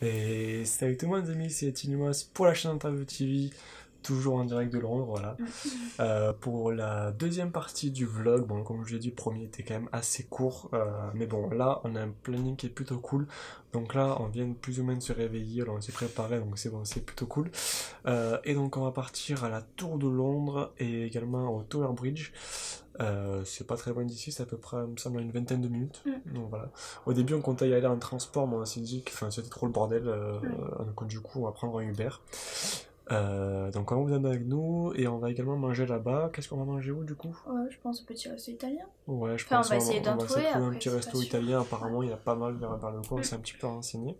Et salut tout le monde les amis, c'est Tinumos pour la chaîne Interview TV, toujours en direct de Londres, voilà. Pour la deuxième partie du vlog, bon comme je l'ai dit, le premier était quand même assez court, mais bon là on a un planning qui est plutôt cool. Donc là on vient plus ou moins de se réveiller, alors on s'est préparé donc c'est bon, c'est plutôt cool. Et donc on va partir à la Tour de Londres et également au Tower Bridge. C'est pas très loin d'ici, c'est à peu près, il me semble, une vingtaine de minutes. Donc voilà. Au début, on comptait y aller en transport, mais on s'est dit que c'était trop le bordel. Donc du coup, on va prendre un Uber. Donc on va vous amener avec nous et on va également manger là-bas. Qu'est-ce qu'on va manger où du coup? Ouais, je pense au petit resto italien. Ouais, je Enfin, on pense va essayer on d'en va essayer de trouver, trouver un après, petit c'est pas resto sûr. italien. Apparemment, Ouais. il y en a pas mal vers le coin, on s'est un petit peu renseigné.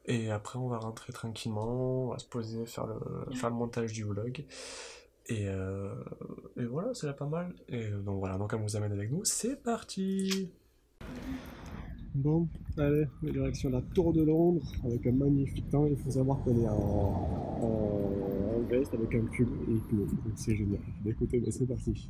Et après, on va rentrer tranquillement, on va se poser, faire le montage du vlog. Et, euh, et voilà, c'est là pas mal. Et donc voilà, donc on vous amène avec nous, c'est parti! Bon, allez, direction la Tour de Londres avec un magnifique temps. Il faut savoir qu'on est en veste avec un pull et il pleut, donc c'est génial. Écoutez, c'est parti.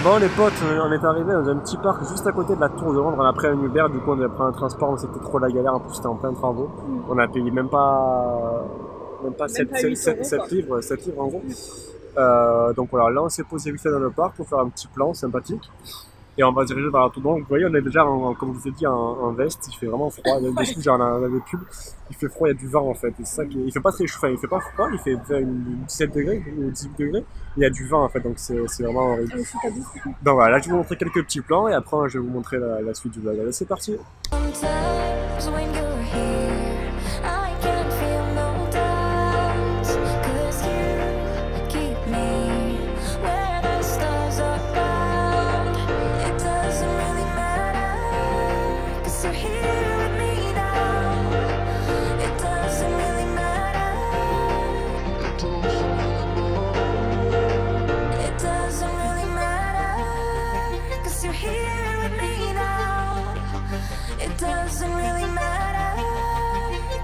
Bon les potes, on est arrivé dans un petit parc juste à côté de la Tour de Londres. On a pris un Uber, du coup on devait prendre un transport, mais c'était trop la galère. En plus c'était en plein travaux. On a payé même pas 7 livres, 7 livres en gros. Donc voilà, là on s'est posé vite fait dans le parc pour faire un petit plan sympathique. Et on va se diriger vers la Tour de Londres. Vous voyez, on est déjà, comme je vous ai dit, en veste. Il fait vraiment froid. Dessous, j'ai un pull. Il fait froid, il y a du vent en fait. Et c'est ça il fait pas très chaud, enfin, il fait pas froid, il fait une 17 degrés ou 18 degrés. Il y a du vent en fait, donc c'est vraiment horrible. Donc voilà, là je vais vous montrer quelques petits plans et après je vais vous montrer la suite du vlog. Allez, c'est parti! Sometimes when you're here, I can feel no doubts, 'cause you keep me where the stars are bound. It doesn't really matter, 'cause you're here with me now. It doesn't really matter. It doesn't really matter, 'cause you're here with me now. It doesn't really matter,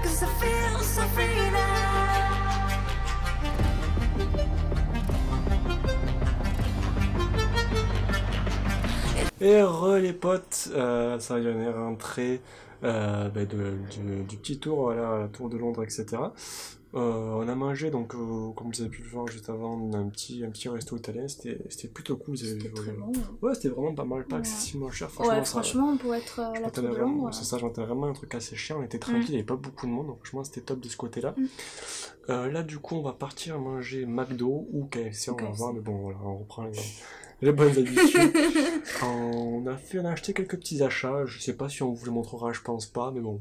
'cause I feel so free now. Et les potes, ça y est, on est rentré du petit tour, voilà, à la Tour de Londres, etc. On a mangé, donc, comme vous avez pu le voir juste avant, un petit resto italien, c'était plutôt cool. C'était très bon. Ouais, c'était vraiment pas mal, pas Ouais. excessivement cher. Ouais, franchement, pour être à la Tour de Londres. C'est ça, j'entends vraiment un truc assez cher, on était tranquille, il n'y avait pas beaucoup de monde, donc franchement c'était top de ce côté-là. Là, du coup, on va partir manger McDo ou KFC, on va voir, mais bon, voilà, on reprend les bonnes habitudes. On a acheté quelques petits achats, je sais pas si on vous les montrera, je pense pas, mais bon,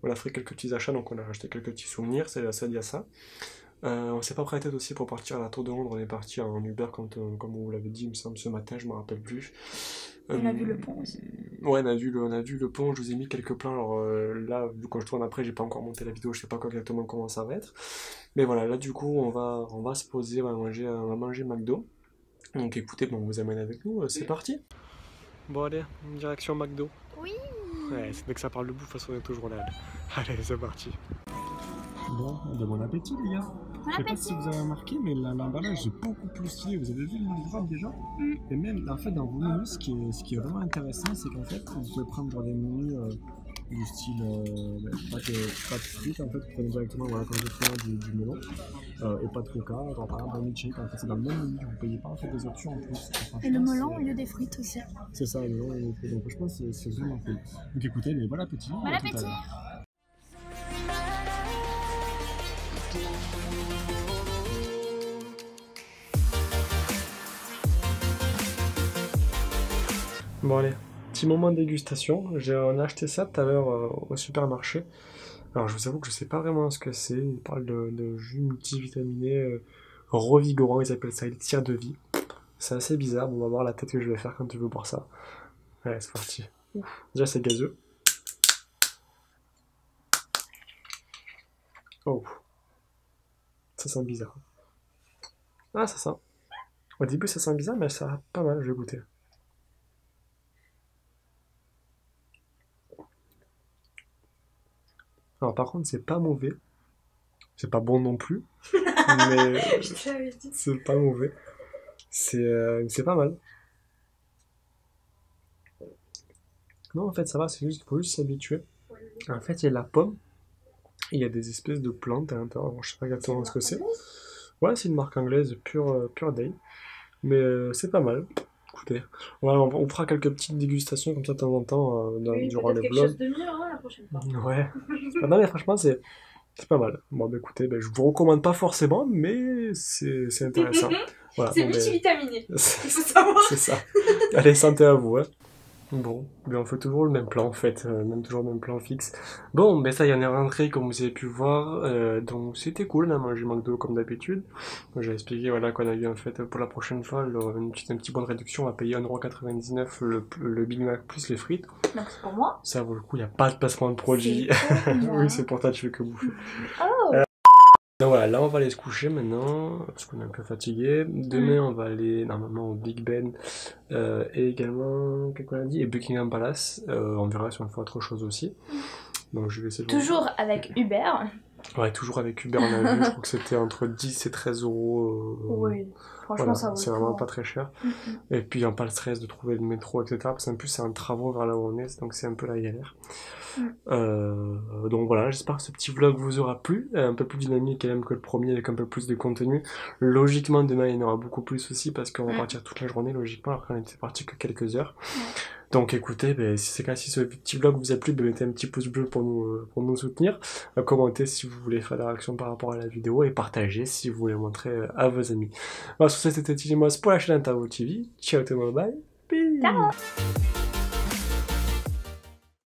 on a fait quelques petits achats, donc on a acheté quelques petits souvenirs, c'est lié à ça. On s'est pas prêté tête aussi pour partir à la Tour de Londres, on est parti en Uber comme on vous l'avait dit, il me semble, ce matin, je me rappelle plus. On a vu le pont aussi. Ouais, on a vu le pont, je vous ai mis quelques plans, alors là, vu quand je tourne après, j'ai pas encore monté la vidéo, je sais pas exactement comment ça va être. Mais voilà, là du coup, on va se poser, on va manger McDo. Donc écoutez, bon, on vous amène avec nous, c'est parti. Bon allez, direction McDo. Oui. Ouais, c'est dès que ça parle de bouffe, de toute façon on est toujours là. Allez, c'est parti. Bon, bon appétit les gars. Je sais pas si vous avez remarqué, mais l'emballage est beaucoup plus stylé. Vous avez vu le livrable déjà? Et même, en fait, dans vos menus, ce qui est vraiment intéressant, c'est qu'en fait, vous pouvez prendre genre, des menus du style pâte frites, en fait, vous prenez directement, voilà, comme je prends du melon, et pas de coca, genre par exemple un milkshake, en fait, c'est dans le même menu, vous payez pas en fait des options en plus. Et le melon au lieu des frites aussi. C'est ça, le melon et les frites, donc franchement, c'est vraiment cool. Donc écoutez, mais bon appétit. Bon appétit. Bon allez, petit moment de dégustation. On a acheté ça tout à l'heure au supermarché. Alors je vous avoue que je sais pas vraiment ce que c'est. Ils parlent de jus multivitaminé revigorant, ils appellent ça elixir de vie. C'est assez bizarre, bon, on va voir la tête que je vais faire quand tu veux boire ça. Allez, c'est parti. Déjà c'est gazeux. Oh, ça sent bizarre. Ah, ça sent. Au début ça sent bizarre, mais ça a pas mal, je vais goûter. Alors par contre c'est pas mauvais, c'est pas bon non plus, Mais Je te l'avais dit. c'est pas mauvais. C'est pas mal. Non, en fait, ça va, c'est juste qu'il faut juste s'habituer. En fait, il y a la pomme, et il y a des espèces de plantes à l'intérieur. Bon, je sais pas exactement ce que c'est. Ouais, c'est une marque anglaise, Pure Day. Mais c'est pas mal. Écoutez, on fera quelques petites dégustations comme ça de temps en temps Oui, durant peut-être les quelque vlogs. chose de mieux hein, la prochaine fois. Ouais. Non, mais franchement, c'est pas mal. Bon, bah écoutez, je vous recommande pas forcément, mais c'est intéressant. Voilà, C'est bon, multivitaminé, il c'est faut savoir. ça. Allez, santé à vous, hein. Bon, on fait toujours le même plan en fait, même toujours le même plan fixe. Bon, ça y en est rentré comme vous avez pu voir, donc c'était cool, on a mangé McDo comme d'habitude. J'ai expliqué voilà, qu'on a eu en fait pour la prochaine fois un petit bon de réduction, on va payer 1,99€ le Big Mac plus les frites. Donc c'est pour moi. Ça vaut le coup, il n'y a pas de placement de produit. C'est pour moi. Oui, c'est pour toi, tu fais que bouffer. Oh. Donc voilà, là on va aller se coucher maintenant, parce qu'on est un peu fatigué. Demain on va aller normalement au Big Ben, et également, qu'est-ce qu'on a dit, et Buckingham Palace. On verra si on fait autre chose aussi. Donc je vais essayer de Toujours avec Uber. Ouais, toujours avec Uber, on a vu, je crois que c'était entre 10 et 13€. Oui, franchement Voilà, ça vaut c'est le vraiment coup. pas très cher. Mhm. Et puis, il n'y a pas le stress de trouver le métro, etc. Parce qu'en plus, c'est un travaux vers là où on est, donc c'est un peu la galère. Donc voilà, j'espère que ce petit vlog vous aura plu. Un peu plus dynamique quand même que le premier, avec un peu plus de contenu. Logiquement, demain, il y en aura beaucoup plus aussi, parce qu'on va partir toute la journée, logiquement, alors qu'on était parti que quelques heures. Donc écoutez, si c'est le cas, si ce petit vlog vous a plu, mettez un petit pouce bleu pour nous soutenir. Commentez si vous voulez faire des réactions par rapport à la vidéo, et partagez si vous voulez montrer à vos amis. Voilà, sur ça, c'était Tilimos pour la chaîne Intervo TV. Ciao tout le monde, bye. Peace. Ciao.